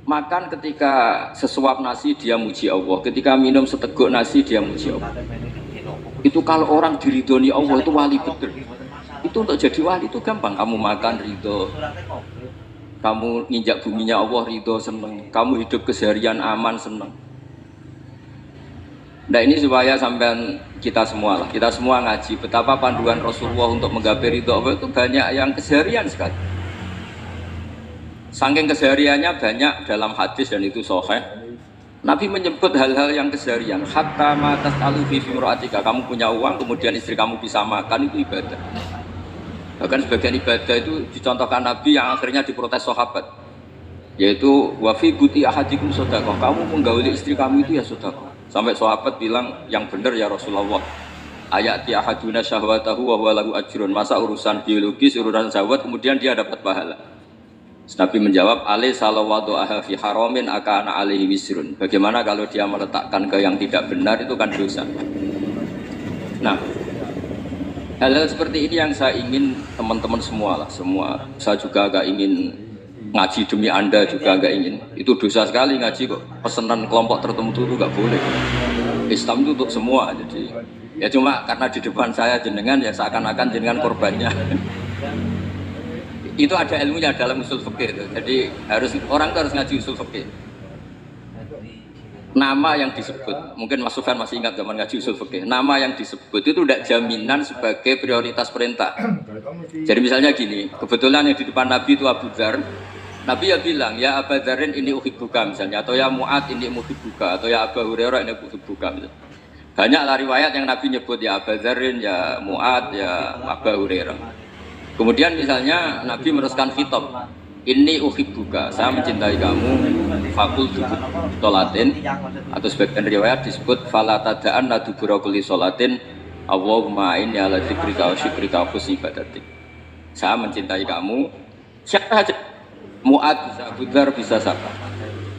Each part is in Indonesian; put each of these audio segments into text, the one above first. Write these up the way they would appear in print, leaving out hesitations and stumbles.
makan ketika sesuap nasi dia muji Allah, ketika minum seteguk nasi dia muji Allah. Itu kalau orang diridhoni Allah itu wali betul. Itu untuk jadi wali itu gampang. Kamu makan ridho, kamu nginjak buminya Allah ridho seneng, kamu hidup keseharian aman seneng. Nah ini supaya sampean kita semua ngaji betapa panduan Rasulullah untuk menggapai ridho Allah itu banyak yang keseharian sekali. Saking kesehariannya banyak dalam hadis dan itu sahih. Nabi menyebut hal-hal yang keseharian. Hatta ma tas'alu fi imra'atika, kamu punya uang kemudian istri kamu bisa makan itu ibadah. Bahkan sebagian ibadah itu dicontohkan Nabi yang akhirnya diprotes sahabat. Yaitu wa fi buti ahadikum shadaqah, kamu menggauli istri kamu itu ya sedekah. Sampai sahabat bilang yang benar ya Rasulullah. Ayati ahaduna syahwatahu wa huwa lahu ajrun. Masa urusan biologis, urusan syahwat kemudian dia dapat pahala. Nabi menjawab, alai salawatu aha fi haramin akana alaihi wisrun. Bagaimana kalau dia meletakkan ke yang tidak benar itu kan dosa. Nah, hal-hal seperti ini yang saya ingin teman-teman semua. Saya juga agak ingin ngaji demi Anda juga agak ingin. Itu dosa sekali ngaji kok. Pesanan kelompok tertentu itu nggak boleh. Islam itu untuk semua. Jadi ya cuma karena di depan saya jenengan ya seakan-akan jenengan korbannya. Itu ada ilmunya dalam usul fikih itu. Jadi orang harus ngaji usul fikih. Nama yang disebut, mungkin Mas Sufyan masih ingat zaman ngaji usul fikih. Nama yang disebut itu tidak jaminan sebagai prioritas perintah. Jadi misalnya gini, kebetulan yang di depan Nabi itu Abu Dzar. Nabi ya bilang, ya Abu Dzarin ini uhibbuka misalnya, atau ya Mu'ad ini uhibbuka, atau ya Abu Hurairah ini uhibbuka misalnya. Banyaklah riwayat yang Nabi nyebut ya Abu Dzarin, ya Mu'ad, ya Abu Hurairah. Kemudian misalnya Nabi meneruskan khitab, ini uhibbuka, saya mencintai kamu, fakul dubur sholatin, atau sebagian riwayat disebut fala tada'an nadubura kulli sholatin Allahumma inni ala dzikrika wa syukrika wa husni ibadatik. Saya mencintai kamu, siapa saja, Mu'ad bisa, Abu Dzar bisa siapa.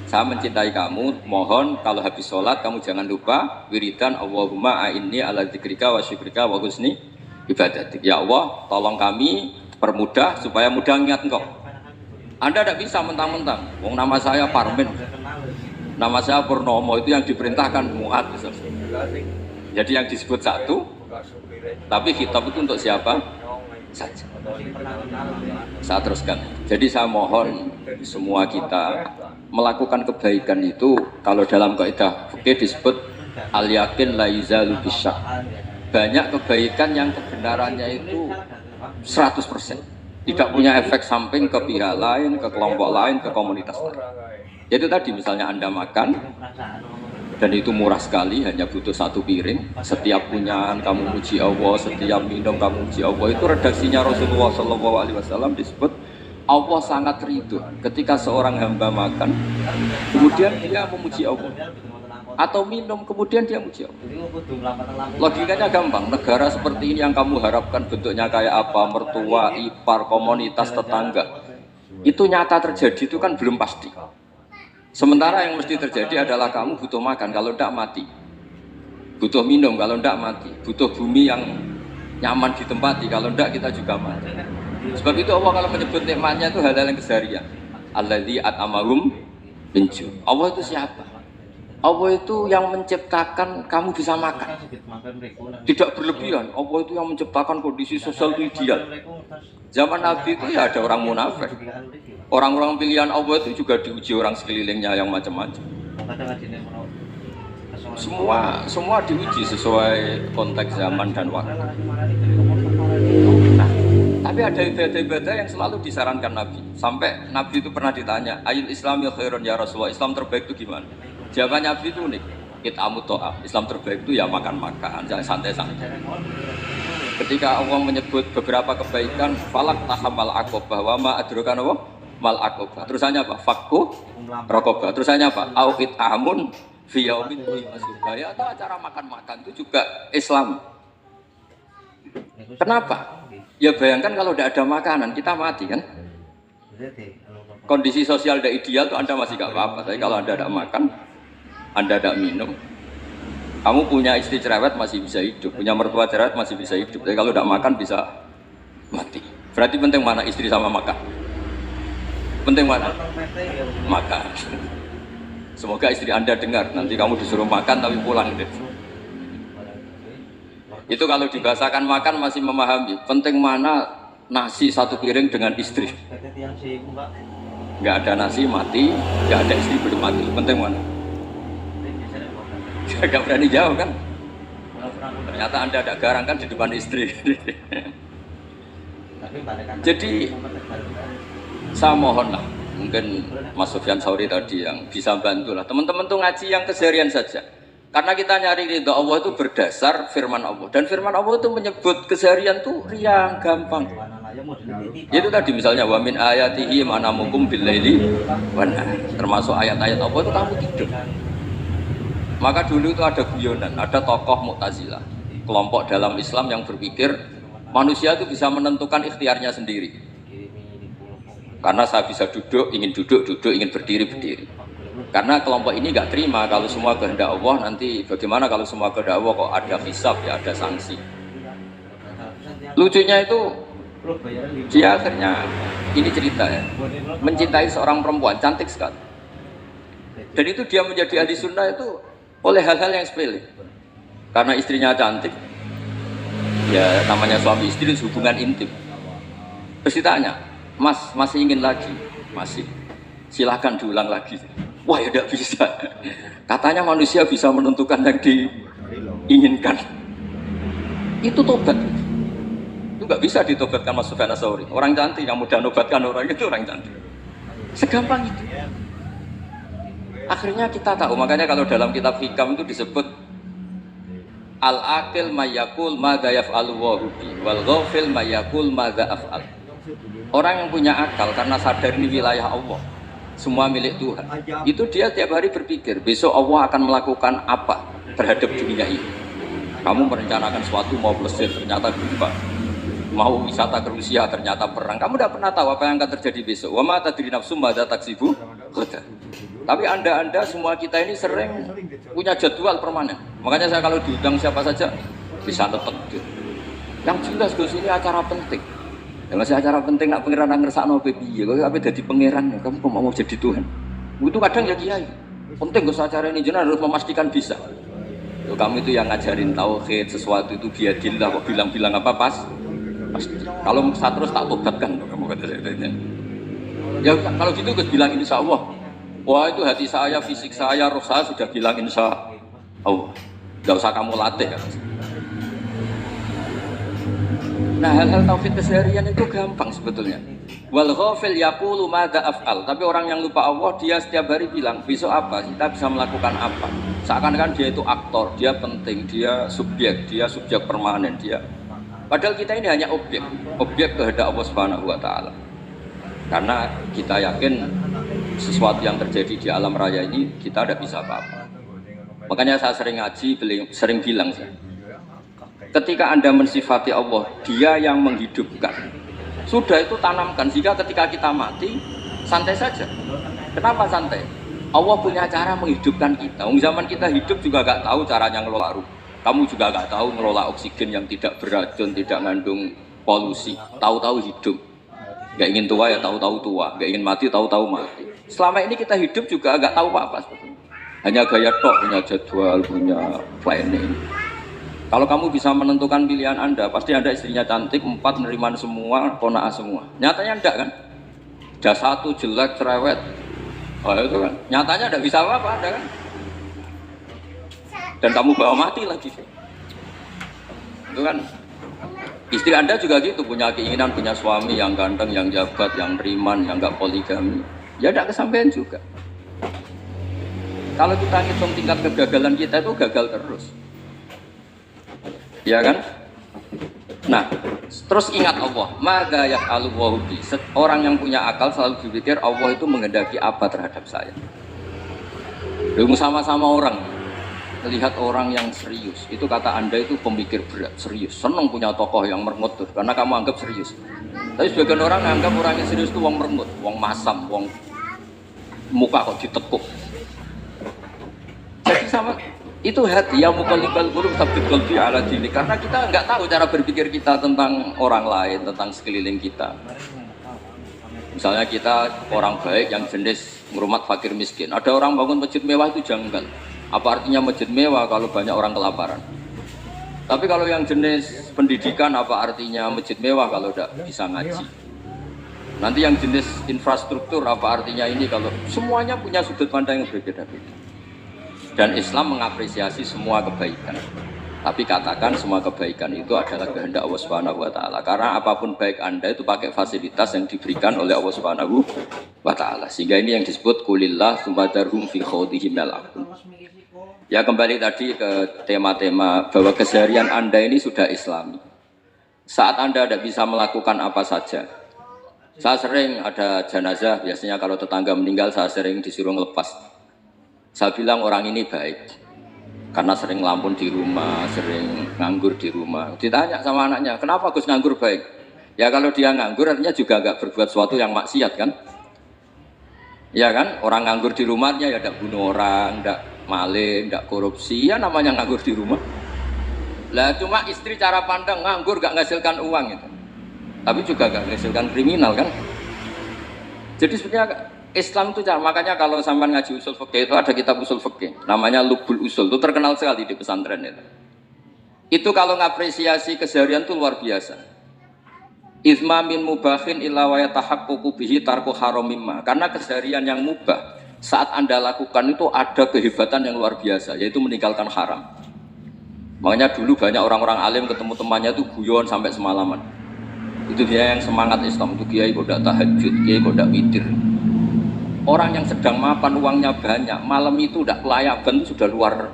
Saya mencintai kamu, mohon kalau habis sholat kamu jangan lupa wiridan Allahumma inni ala dzikrika wa syukrika wa husni ibadatik. Ya Allah, tolong kami permudah supaya mudah ingat Engkau. Anda tidak bisa mentang-mentang, wong nama saya Parmin, nama saya Purnomo, itu yang diperintahkan Mu'ad. Jadi yang disebut satu, tapi khitab itu untuk siapa saja. Saya teruskan. Jadi saya mohon semua kita melakukan kebaikan itu, kalau dalam kaidah fikih disebut al-yakin la yuzalu bisyak. Banyak kebaikan yang kebenarannya itu 100%. Tidak punya efek samping ke pihak lain, ke kelompok lain, ke komunitas lain. Itu tadi misalnya Anda makan dan itu murah sekali, hanya butuh satu piring. Setiap punyaan kamu muji Allah, setiap minum kamu muji Allah. Itu redaksinya Rasulullah SAW disebut Allah sangat ridho ketika seorang hamba makan, kemudian dia memuji Allah. Atau minum kemudian dia muji Allah. Logikanya gampang. Negara seperti ini yang kamu harapkan bentuknya kayak apa, mertua, ipar, komunitas, tetangga, itu nyata terjadi itu kan belum pasti. Sementara yang mesti terjadi adalah kamu butuh makan, kalau tidak mati. Butuh minum, kalau tidak mati. Butuh bumi yang nyaman ditempati, kalau tidak kita juga mati. Sebab itu Allah kalau menyebut nikmatnya itu hal-hal yang keseharian. Alladzi at'amahum min ju'. Allah itu siapa? Allah itu yang menciptakan kamu bisa makan, tidak berlebihan. Allah itu yang menciptakan kondisi sosial ideal. Zaman Nabi itu ya ada orang munafik, orang-orang pilihan Allah itu juga diuji orang sekelilingnya yang macam-macam. Semua diuji sesuai konteks zaman dan waktu. Nah, tapi ada ibadah-ibadah yang selalu disarankan Nabi. Sampai Nabi itu pernah ditanya, ayul Islam ya khairun ya Rasulullah, Islam terbaik itu gimana? Jawabannya Nabi itu unik. It'amut ta'am. Islam terbaik itu ya makan-makan, jangan santai-santai. Ketika Allah menyebut beberapa kebaikan, falak tahamal aqobah wa ma adrokan apa? Mal aqobah. Terusannya apa? Fakku raqobah. Terusannya apa? Au it'amun fi yaumin masubaya. Atau acara makan-makan itu juga Islam. Kenapa? Ya bayangkan kalau tidak ada makanan, kita mati kan? Kondisi sosial tidak ideal itu Anda masih gak apa-apa. Tapi kalau Anda tidak makan, Anda tidak minum, kamu punya istri cerewet masih bisa hidup, punya mertua cerewet masih bisa hidup. Tapi kalau tidak makan bisa mati. Berarti penting mana istri sama makan? Penting mana? Makan. Semoga istri Anda dengar, nanti kamu disuruh makan tapi pulang deh. Itu kalau dibahasakan makan masih memahami. Penting mana nasi satu piring dengan istri. Nggak ada nasi mati, nggak ada istri belum mati. Penting mana? Gak berani jawab kan? Ternyata Anda ada garang kan di depan istri. Jadi saya mohon lah, mungkin Mas Sufyan Sauri tadi yang bisa bantu lah. Teman-teman tuh ngaji yang keseharian saja. Karena kita nyari ridha Allah itu berdasar firman Allah. Dan firman Allah itu menyebut keseharian tuh riang, gampang. Itu tadi misalnya wa min ayatihi manamukum billaili wan nahar. Termasuk ayat-ayat Allah itu kamu tidur. Maka dulu itu ada guyonan, ada tokoh Mu'tazilah, kelompok dalam Islam yang berpikir manusia itu bisa menentukan ikhtiarnya sendiri. Karena saya bisa duduk, ingin duduk, ingin berdiri, berdiri. Karena kelompok ini nggak terima kalau semua kehendak Allah, nanti bagaimana kalau semua kehendak Allah kok ada hisab, ya ada sanksi. Lucunya itu dia akhirnya, ini cerita ya, mencintai seorang perempuan cantik sekali. Dan itu dia menjadi ahli sunnah itu oleh hal-hal yang sepele. Karena istrinya cantik, ya namanya suami istri hubungan intim. Terus ditanya, Mas, masih ingin lagi? Masih. Silahkan diulang lagi. Wah ya tidak bisa. Katanya manusia bisa menentukan yang diinginkan. Itu tobat. Itu nggak bisa ditobatkan Mas Sufyan Ats-Tsauri. Orang cantik yang mudah nobatkan orang itu orang cantik. Segampang itu. Akhirnya kita tahu, makanya kalau dalam kitab Hikam itu disebut al-aqil mayyakul madza yaf'alu wa bi wal ghafil mayyakul madza af'al. Orang yang punya akal karena sadar ini wilayah Allah, semua milik Tuhan. Itu dia tiap hari berpikir, besok Allah akan melakukan apa terhadap dunia ini. Kamu merencanakan sesuatu mau plesir, ternyata gempa. Mau wisata ke Rusia, ternyata perang. Kamu tidak pernah tahu apa yang akan terjadi besok. Wa ma tadri nafsum madza taksibu ghadan. Tapi anda semua kita ini sering punya jadwal permanen. Makanya saya kalau diundang siapa saja bisa netek. Yang jelas Gus ini acara penting. Yang masih acara penting nak pangeran ngersakno piye? Kok ape dadi pangeran kamu kok mau jadi Tuhan? Itu kadang ya kiai. Penting Gus acara ini jenengan harus memastikan bisa. Loh, kamu itu yang ngajarin tauhid, sesuatu itu biadillah kok bilang-bilang apa pas? Pasti. Kalau saya terus tak tobatkan kamu kata saya. Ya kalau gitu Gus bilang insyaallah. Wah itu hati saya, fisik saya, roh saya sudah bilang insya Allah. Gak usah kamu latih kan. Nah hal-hal tauhid keseharian itu gampang sebetulnya. Wal ghafil yaqulu madza af'al. Tapi orang yang lupa Allah dia setiap hari bilang besok apa, kita bisa melakukan apa. Seakan-akan dia itu aktor, dia penting, dia subjek permanen dia. Padahal kita ini hanya objek kehendak Allah Subhanahu wa taala. Karena kita yakin sesuatu yang terjadi di alam raya ini kita tidak bisa apa-apa. Makanya saya sering ngaji, sering bilang saya, ketika Anda mensifati Allah, Dia yang menghidupkan. Sudah itu tanamkan, jika ketika kita mati santai saja. Kenapa santai? Allah punya cara menghidupkan kita. Zaman kita hidup juga gak tahu caranya ngelola ruh. Kamu juga gak tahu ngelola oksigen yang tidak beracun, tidak mengandung polusi. Tahu-tahu hidup. Gak ingin tua ya tahu-tahu tua, gak ingin mati tahu-tahu mati. Selama ini kita hidup juga gak tahu apa-apa sebetulnya. Hanya gaya tok, punya jadwal, punya planning. Kalau kamu bisa menentukan pilihan Anda, pasti Anda istrinya cantik, 4 neriman semua, kona'ah semua. Nyatanya enggak kan? Ada 1 jelek, cerewet. Oh itu kan, nyatanya enggak bisa apa-apa Anda kan? Dan kamu bawa mati lagi. Itu kan. Istri Anda juga gitu, punya keinginan, punya suami yang ganteng, yang jabat, yang riman, yang enggak poligami. Ya enggak kesampaian juga. Kalau kita hitung tingkat kegagalan kita itu gagal terus. Ya kan? Nah, terus ingat Allah, madza yaf'alu wa bi. Orang yang punya akal selalu berpikir Allah itu menghendaki apa terhadap saya. Lalu sama-sama orang melihat orang yang serius, itu kata Anda itu pemikir berat, serius, senang punya tokoh yang merengut tuh, karena kamu anggap serius. Tapi sebagian orang anggap orang yang serius itu wong merengut, wong masam, wong muka kok ditekuk. Jadi sama itu hati yang muqallibal qulub tsabbit qalbi ala dinik, karena kita nggak tahu cara berpikir kita tentang orang lain, tentang sekeliling kita. Misalnya kita orang baik yang jenis ngurmat fakir miskin. Ada orang bangun masjid mewah itu janggal. Apa artinya masjid mewah kalau banyak orang kelaparan? Tapi kalau yang jenis pendidikan apa artinya masjid mewah kalau tidak bisa ngaji? Nanti yang jenis infrastruktur apa artinya ini kalau semuanya punya sudut pandang yang berbeda-beda. Dan Islam mengapresiasi semua kebaikan. Tapi katakan semua kebaikan itu adalah kehendak Allah Subhanahu wa taala. Karena apapun baik Anda itu pakai fasilitas yang diberikan oleh Allah Subhanahu wa taala. Sehingga ini yang disebut kulillah sumadarhum fi khawdihim al-aqul. Ya kembali tadi ke tema-tema bahwa keseharian Anda ini sudah Islami. Saat Anda tidak bisa melakukan apa saja. Saya sering ada jenazah, biasanya kalau tetangga meninggal saya sering disuruh ngelepas. Saya bilang orang ini baik. Karena sering lampun di rumah, sering nganggur di rumah. Ditanya sama anaknya, kenapa Gus nganggur baik? Ya kalau dia nganggur artinya juga nggak berbuat sesuatu yang maksiat kan? Ya kan, orang nganggur di rumahnya ya tidak bunuh orang, tidak maling, tidak korupsi, ya namanya nganggur di rumah. Lah cuma istri cara pandang nganggur gak menghasilkan uang itu, tapi juga gak menghasilkan kriminal kan? Jadi sebenarnya Islam itu makanya kalau sampai ngaji usul fikih itu ada kitab usul fikih namanya Lubul Usul, itu terkenal sekali di pesantren itu. Itu kalau ngapresiasi keseharian itu luar biasa. Izma min mubahin illa wa yatahaqququ bihi tarku haramimma. Karena keseharian yang mubah saat Anda lakukan itu ada kehebatan yang luar biasa, yaitu meninggalkan haram. Makanya dulu banyak orang-orang alim ketemu temannya itu guyon sampai semalaman. Itu dia yang semangat Islam, itu kiai kok ndak tahajud, kiai kok ndak witir. Orang yang sedang mapan uangnya banyak, malam itu udah kelayaban itu sudah luar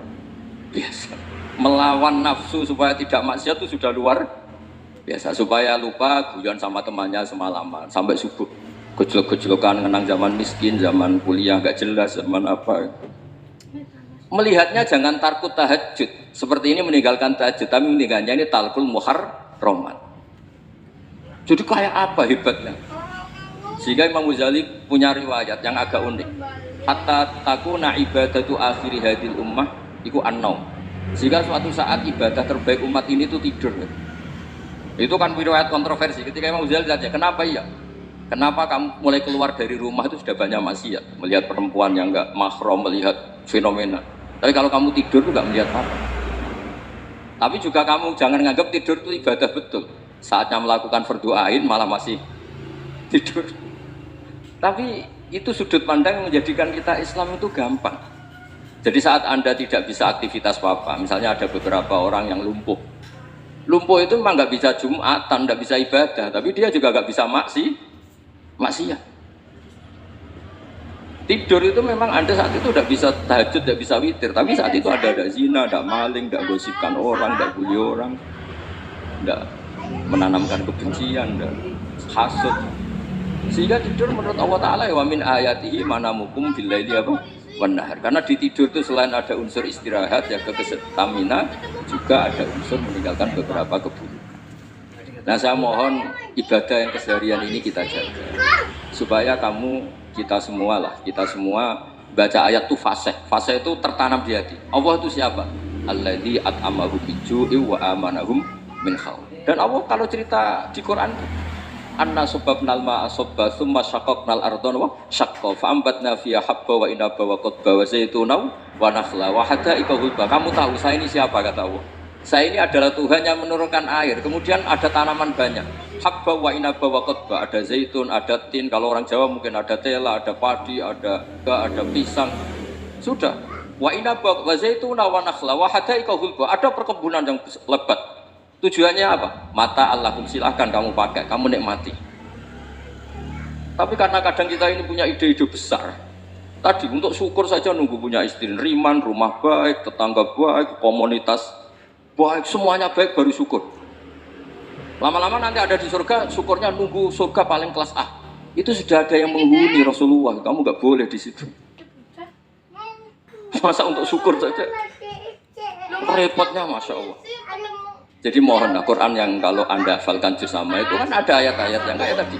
biasa. Melawan nafsu supaya tidak maksiat itu sudah luar biasa. Supaya lupa guyon sama temannya semalaman sampai subuh. Gejolak-gejolokan kenang zaman miskin, zaman kuliah gak jelas, zaman apa. Melihatnya jangan takut tahajud. Seperti ini meninggalkan tahajud, tapi meninggalnya ini talqul muharramat. Jadi kayak apa hebatnya? Sehingga Imam Ghazali punya riwayat yang agak unik. Hatta takuna ibadatu akhiri hadil ummah iku an-naum. Sehingga suatu saat ibadah terbaik umat ini itu tidur. Itu kan riwayat kontroversi. Ketika Imam Ghazali tanya, kenapa iya? Kenapa kamu mulai keluar dari rumah itu sudah banyak maksiat? Melihat perempuan yang enggak mahram, melihat fenomena. Tapi kalau kamu tidur itu enggak melihat apa. Tapi juga kamu jangan nganggap tidur itu ibadah betul. Saatnya melakukan fardu ain malah masih tidur. Tapi itu sudut pandang yang menjadikan kita Islam itu gampang. Jadi saat Anda tidak bisa aktivitas apa-apa, misalnya ada beberapa orang yang lumpuh. Lumpuh itu memang nggak bisa Jumatan, nggak bisa ibadah, tapi dia juga nggak bisa maksiat. Tidur itu memang Anda saat itu tidak bisa tahajud, tidak bisa witir, tapi saat itu ada zina, ada maling, tidak gosipkan orang, tidak bully orang, tidak menanamkan kebencian, tidak hasud. Sehingga tidur menurut Allah Ta'ala wa min ayatihi manamukum billaili apa wanahar. Karena di tidur itu selain ada unsur istirahat ya stamina, juga ada unsur meninggalkan beberapa keburukan. Nah saya mohon ibadah yang keseharian ini kita jaga supaya kita semua baca ayat itu fase itu tertanam di hati. Allah itu siapa? Alladzi at'amahum biju'i wa amanahum min khauf. Dan Allah kalau cerita di Quran anna subabnal ma'a subba thumma syaqaqnal ardhan wa syaqqa fa'ambatna fiha habba wa inaba wa qadba wa zaituna wa nakhla wa hadaika ghulba. Kamu tahu saya ini siapa, kata Allah? Saya ini adalah Tuhan yang menurunkan air, kemudian ada tanaman banyak, habba wa inaba wa qadba, ada zaitun, ada tin, kalau orang Jawa mungkin ada tela, ada padi, ada pisang. Sudah. Wa inaba wa zaituna wa nakhla wa hadaika ghulba, ada perkebunan yang lebat. Tujuannya apa? Mata Allahum, silahkan kamu pakai, kamu nikmati. Tapi karena kadang kita ini punya ide-ide besar. Tadi untuk syukur saja nunggu punya istri, riman, rumah baik, tetangga baik, komunitas baik, semuanya baik baru syukur. Lama-lama nanti ada di surga, syukurnya nunggu surga paling kelas A. Itu sudah ada yang menghuni Rasulullah, kamu nggak boleh di situ. Masa untuk syukur saja? Repotnya Masya Allah. Jadi mohonlah Quran yang kalau Anda hafalkan juz sama itu kan ada ayat-ayat yang kayak tadi.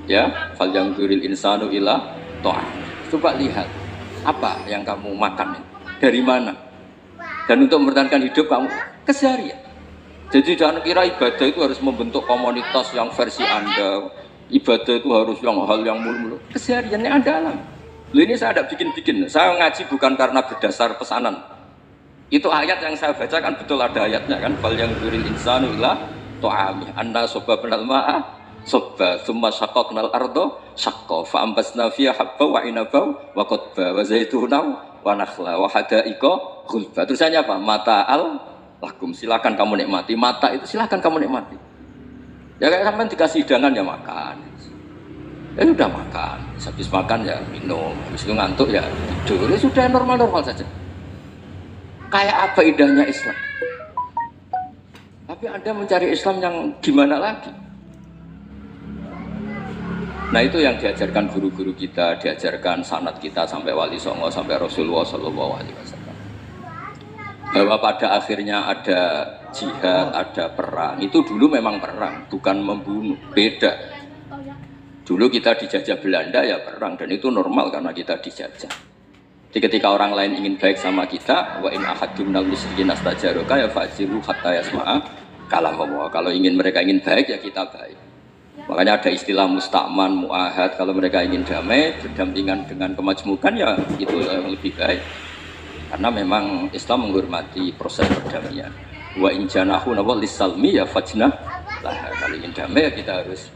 Ya, fal yanzuril insanu ila ta'am. Coba lihat apa yang kamu makan ini, dari mana? Dan untuk mempertahankan hidup kamu keseharian. Jadi jangan kira ibadah itu harus membentuk komunitas yang versi Anda, Ibadah itu harus yang hal yang mulu-mulu. Kesehariannya Anda alami. Loh ini saya ada bikin-bikin. Saya ngaji bukan karena berdasar pesanan. Itu ayat yang saya baca kan betul ada ayatnya kan. Fal yang duril insanu ila ta'ami. Anna soba benal ma'a soba. Thumma syaqaqnal ardo syaqqa. Fa'ambasna fiya habba wa inabau wa qadba wa zaitunaw wa nakhla wa hadaika ghulba. Terusannya apa? Mata'al lakum. Silakan kamu nikmati. Mata itu silakan kamu nikmati. Ya kayak sampai dikasih hidangan ya makan. Ya sudah makan. Habis makan ya minum. Habis itu ngantuk ya tidur. Ya sudah normal-normal saja. Kayak apa indahnya Islam? Tapi Anda mencari Islam yang gimana lagi? Nah itu yang diajarkan guru-guru kita, diajarkan sanad kita sampai Wali Songo, sampai Rasulullah SAW. Bahwa pada akhirnya ada jihad, ada perang. Itu dulu memang perang, bukan membunuh. Beda. Dulu kita dijajah Belanda ya perang, dan itu normal karena kita dijajah. Jadi ketika orang lain ingin baik sama kita, wa in ahadun minal musyrikin astajaroka ya fajiru hatta yasma'a kalam Allah. Kalau mereka ingin baik ya kita baik. Makanya ada istilah musta'man, mu'ahad. Kalau mereka ingin damai, berdampingan dengan kemajmukan ya itu yang lebih baik. Karena memang Islam menghormati proses perdamaian. Wa in janahu nawal lisalmi ya fajnah lah. Kalau ingin damai ya kita harus